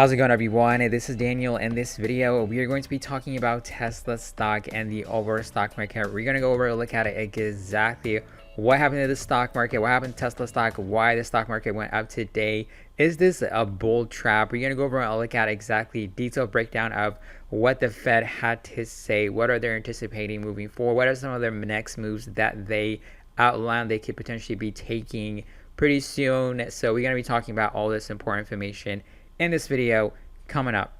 How's it going, everyone? This is Daniel. In this video, we are going to be talking about Tesla stock and the overall stock market. We're going to go over a look at it exactly what happened to the stock market, what happened to Tesla stock, why the stock market went up today. Is this a bull trap? We're going to go over and look at exactly detailed breakdown of what the Fed had to say, what are they anticipating moving forward, what are some of their next moves that they outlined they could potentially be taking pretty soon. So we're going to be talking about all this important information in this video coming up.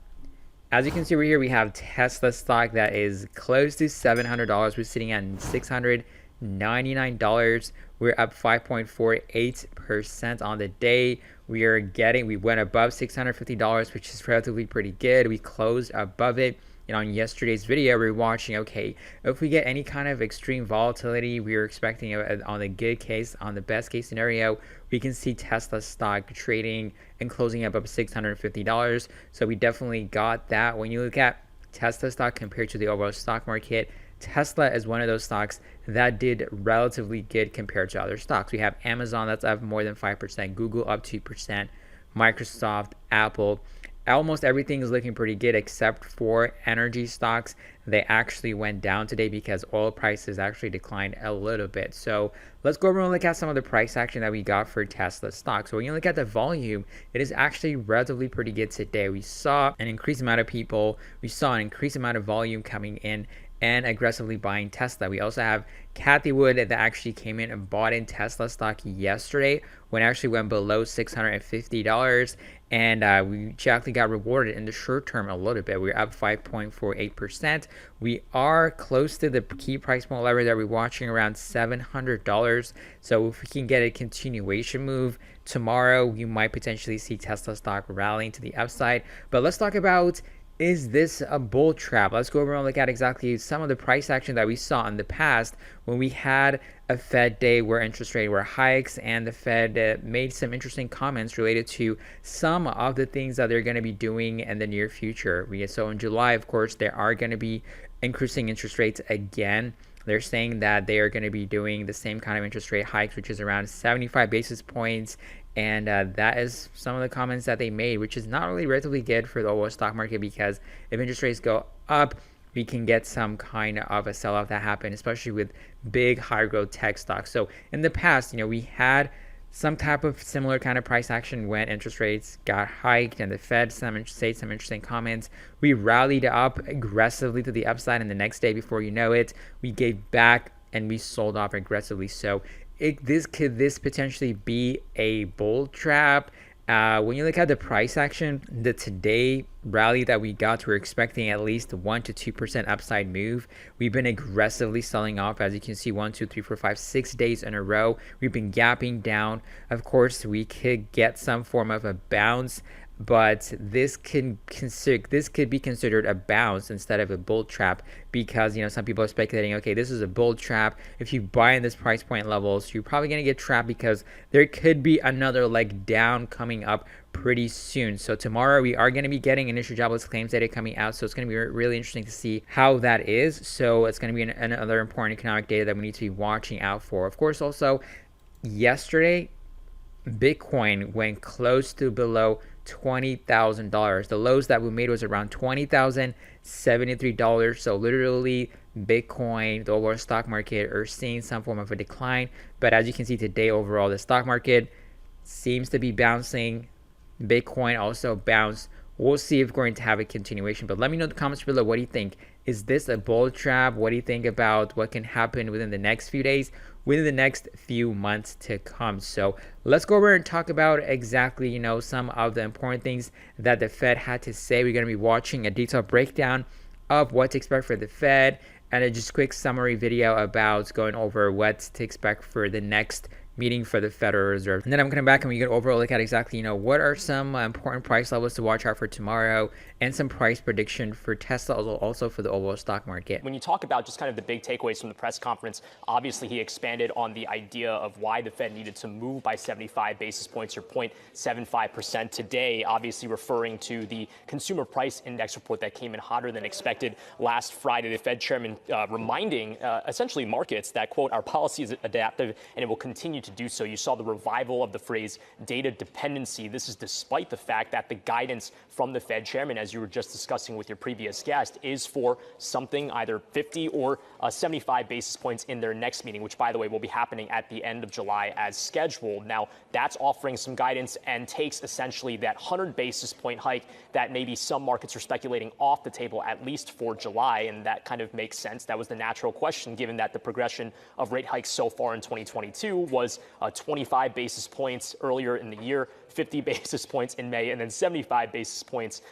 As you can see over here, we have Tesla stock that is close to $700. We're sitting at $699. We're up 5.48% on the day. We went above $650, which is relatively pretty good. We closed above it. And on yesterday's video, we were watching, okay, if we get any kind of extreme volatility, we were expecting on the good case, on the best case scenario, we can see Tesla stock trading and closing up $650. So we definitely got that. When you look at Tesla stock compared to the overall stock market, Tesla is one of those stocks that did relatively good compared to other stocks. We have Amazon that's up more than 5%, Google up 2%, Microsoft, Apple. Almost everything is looking pretty good except for energy stocks. They actually went down today because oil prices actually declined a little bit. So let's go over and look at some of the price action that we got for Tesla stock. So when you look at the volume, it is actually relatively pretty good today. We saw an increased amount of people. We saw an increased amount of volume coming in and aggressively buying Tesla. We also have Kathy Wood that actually came in and bought in Tesla stock yesterday when it actually went below $650. And she actually got rewarded in the short term a little bit. We're up 5.48%. We are close to the key price point level that we're watching around $700. So if we can get a continuation move tomorrow, we might potentially see Tesla stock rallying to the upside. But let's talk about, is this a bull trap? Let's go over and look at exactly some of the price action that we saw in the past when we had a Fed day where interest rates were hikes and the Fed made some interesting comments related to some of the things that they're going to be doing in the near future. So in July, of course, they are going to be increasing interest rates again. They're saying that they are going to be doing the same kind of interest rate hikes, which is around 75 basis points. And that is some of the comments that they made, which is not really relatively good for the overall stock market, because if interest rates go up, we can get some kind of a sell-off that happen, especially with big high growth tech stocks. So in the past, we had some type of similar kind of price action when interest rates got hiked and the Fed said some interesting comments. We rallied up aggressively to the upside, and the next day, before you know it, we gave back and we sold off aggressively. So could this potentially be a bull trap? When you look at the price action, the today rally that we got, we're expecting at least 1 to 2% upside move. We've been aggressively selling off, as you can see, 1, 2, 3, 4, 5, 6 days in a row. We've been gapping down. Of course, we could get some form of a bounce, but this could be considered a bounce instead of a bull trap, because some people are speculating, okay, this is a bull trap. If you buy in this price point levels, you're probably going to get trapped because there could be another leg down coming up pretty soon. So tomorrow we are going to be getting initial jobless claims data coming out, so it's going to be really interesting to see how that is. So it's going to be another important economic data that we need to be watching out for. Of course, also yesterday Bitcoin went close to below $20,000. The lows that we made was around $20,073. So literally Bitcoin, the overall stock market, are seeing some form of a decline. But as you can see today, overall the stock market seems to be bouncing. Bitcoin also bounced. We'll see if we're going to have a continuation. But let me know in the comments below, what do you think? Is this a bull trap? What do you think about what can happen within the next few days, within the next few months to come? So let's go over and talk about exactly, some of the important things that the Fed had to say. We're going to be watching a detailed breakdown of what to expect for the Fed and a just quick summary video about going over what to expect for the next meeting for the Federal Reserve. And then I'm going to come back and we get overall look at exactly, what are some important price levels to watch out for tomorrow, and some price prediction for Tesla, also for the overall stock market. When you talk about just kind of the big takeaways from the press conference, obviously he expanded on the idea of why the Fed needed to move by 75 basis points, or 0.75% today, obviously referring to the consumer price index report that came in hotter than expected last Friday. The Fed chairman reminding essentially markets that, quote, our policy is adaptive and it will continue to to do so. You saw the revival of the phrase data dependency. This is despite the fact that the guidance from the Fed chairman, as you were just discussing with your previous guest, is for something either 50 or 75 basis points in their next meeting, which, by the way, will be happening at the end of July as scheduled. Now, that's offering some guidance and takes essentially that 100 basis point hike that maybe some markets are speculating off the table, at least for July. And that kind of makes sense. That was the natural question, given that the progression of rate hikes so far in 2022 was 25 basis points earlier in the year, 50 basis points in May, and then 75 basis points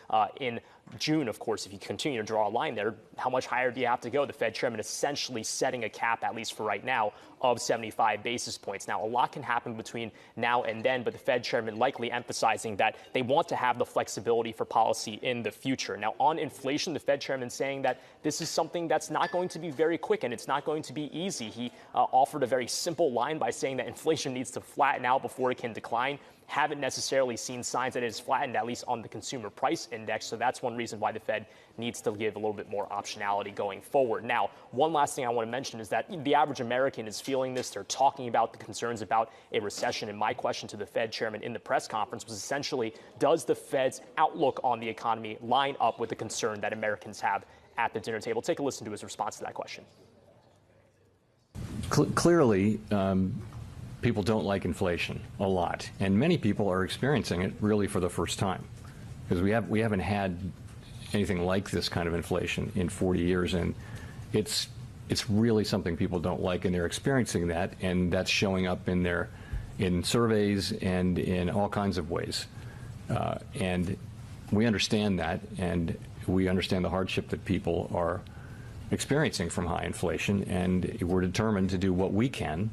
in June. Of course, if you continue to draw a line there, how much higher do you have to go? The Fed chairman essentially setting a cap, at least for right now, of 75 basis points. Now, a lot can happen between now and then, but the Fed chairman likely emphasizing that they want to have the flexibility for policy in the future. Now, on inflation, the Fed chairman saying that this is something that's not going to be very quick and it's not going to be easy. He offered a very simple line by saying that inflation needs to flatten out before it can decline. Haven't necessarily seen signs that it has flattened, at least on the consumer price index. So that's one reason why the Fed needs to give a little bit more optionality going forward. Now, one last thing I want to mention is that the average American is feeling this. They're talking about the concerns about a recession. And my question to the Fed chairman in the press conference was essentially, does the Fed's outlook on the economy line up with the concern that Americans have at the dinner table? Take a listen to his response to that question. Clearly, people don't like inflation a lot, and many people are experiencing it really for the first time, because we haven't had anything like this kind of inflation in 40 years, and it's really something people don't like, and they're experiencing that, and that's showing up in surveys and in all kinds of ways, and we understand that, and we understand the hardship that people are experiencing from high inflation, and we're determined to do what we can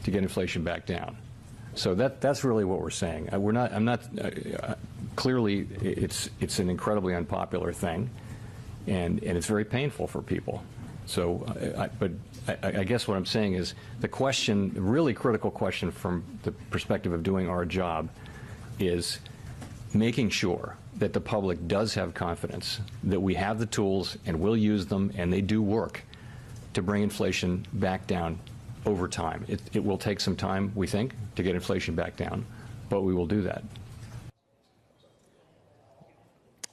to get inflation back down. So that's really what we're saying. Clearly, it's an incredibly unpopular thing, and it's very painful for people. So, I guess what I'm saying is the really critical question from the perspective of doing our job is making sure that the public does have confidence that we have the tools and will use them, and they do work to bring inflation back down over time. It will take some time, we think, to get inflation back down, but we will do that.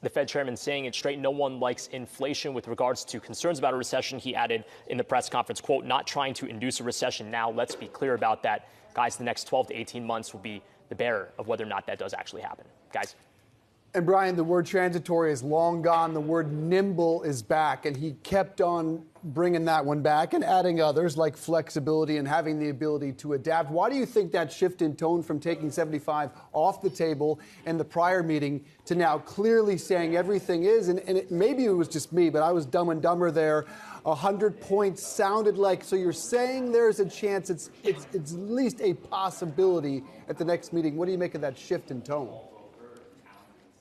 The Fed chairman saying it straight, no one likes inflation. With regards to concerns about a recession, he added in the press conference, quote, not trying to induce a recession now. Let's be clear about that. Guys, the next 12 to 18 months will be the bearer of whether or not that does actually happen. Guys. And Brian, the word transitory is long gone. The word nimble is back. And he kept on bringing that one back and adding others like flexibility and having the ability to adapt. Why do you think that shift in tone from taking 75 off the table in the prior meeting to now clearly saying everything is? And maybe it was just me, but I was dumb and dumber there. 100 points sounded like, so you're saying there's a chance, it's at least a possibility at the next meeting. What do you make of that shift in tone?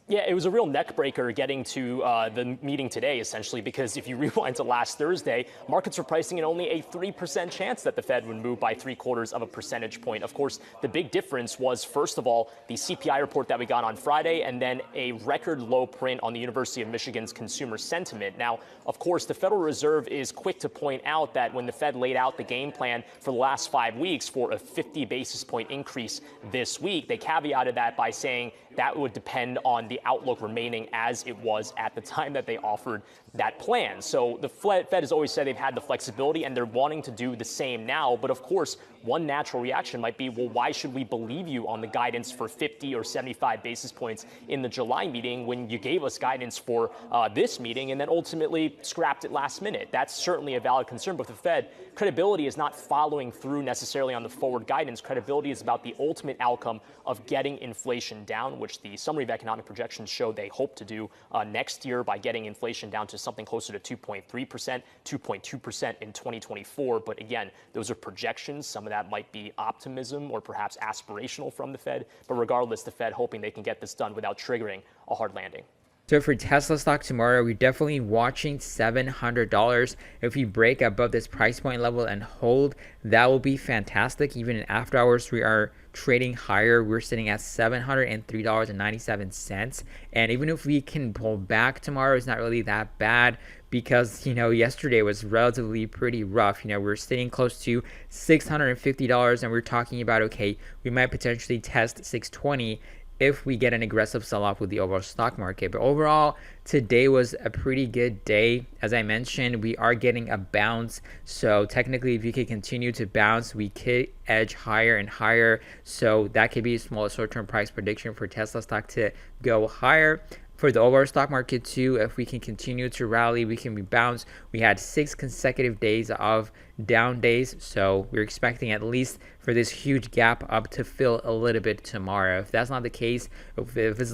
Yeah, it was a real neck breaker getting to the meeting today, essentially, because if you rewind to last Thursday, markets were pricing in only a 3% chance that the Fed would move by 0.75 of a percentage point. Of course, the big difference was, first of all, the CPI report that we got on Friday, and then a record low print on the University of Michigan's consumer sentiment. Now, of course, the Federal Reserve is quick to point out that when the Fed laid out the game plan for the last 5 weeks for a 50 basis point increase this week, they caveated that by saying that would depend on the outlook remaining as it was at the time that they offered that plan. So the Fed has always said they've had the flexibility and they're wanting to do the same now. But of course, one natural reaction might be, well, why should we believe you on the guidance for 50 or 75 basis points in the July meeting when you gave us guidance for this meeting and then ultimately scrapped it last minute? That's certainly a valid concern. But the Fed, credibility is not following through necessarily on the forward guidance. Credibility is about the ultimate outcome of getting inflation down, which the summary of economic projections show they hope to do next year by getting inflation down to something closer to 2.3%, 2.2% in 2024. But again, those are projections. Some of that might be optimism or perhaps aspirational from the Fed. But regardless, the Fed hoping they can get this done without triggering a hard landing. So for Tesla stock tomorrow, we're definitely watching $700. If we break above this price point level and hold, that will be fantastic. Even in after hours, we are trading higher. We're sitting at $703.97. And even if we can pull back tomorrow, it's not really that bad because, yesterday was relatively pretty rough. We're sitting close to $650 and we're talking about, okay, we might potentially test 620 if we get an aggressive sell-off with the overall stock market. But overall, today was a pretty good day. As I mentioned, we are getting a bounce. So technically, if we could continue to bounce, we could edge higher and higher. So that could be a small short-term price prediction for Tesla stock to go higher. For the overall stock market too, if we can continue to rally, we can bounce. We had 6 consecutive days of down days, so we're expecting at least for this huge gap up to fill a little bit tomorrow. If that's not the case, if this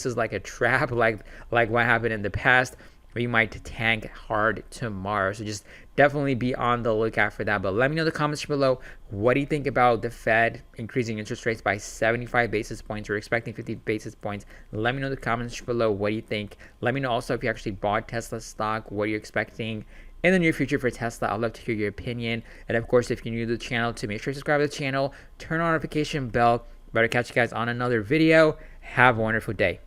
is like a trap, like what happened in the past, we might tank hard tomorrow. So just definitely be on the lookout for that. But let me know in the comments below, what do you think about the Fed increasing interest rates by 75 basis points? We're expecting 50 basis points. Let me know in the comments below, what do you think? Let me know also if you actually bought Tesla stock, what are you expecting in the near future for Tesla. I'd love to hear your opinion. And of course, if you're new to the channel, to make sure to subscribe to the channel, turn on notification bell. Better catch you guys on another video. Have a wonderful day.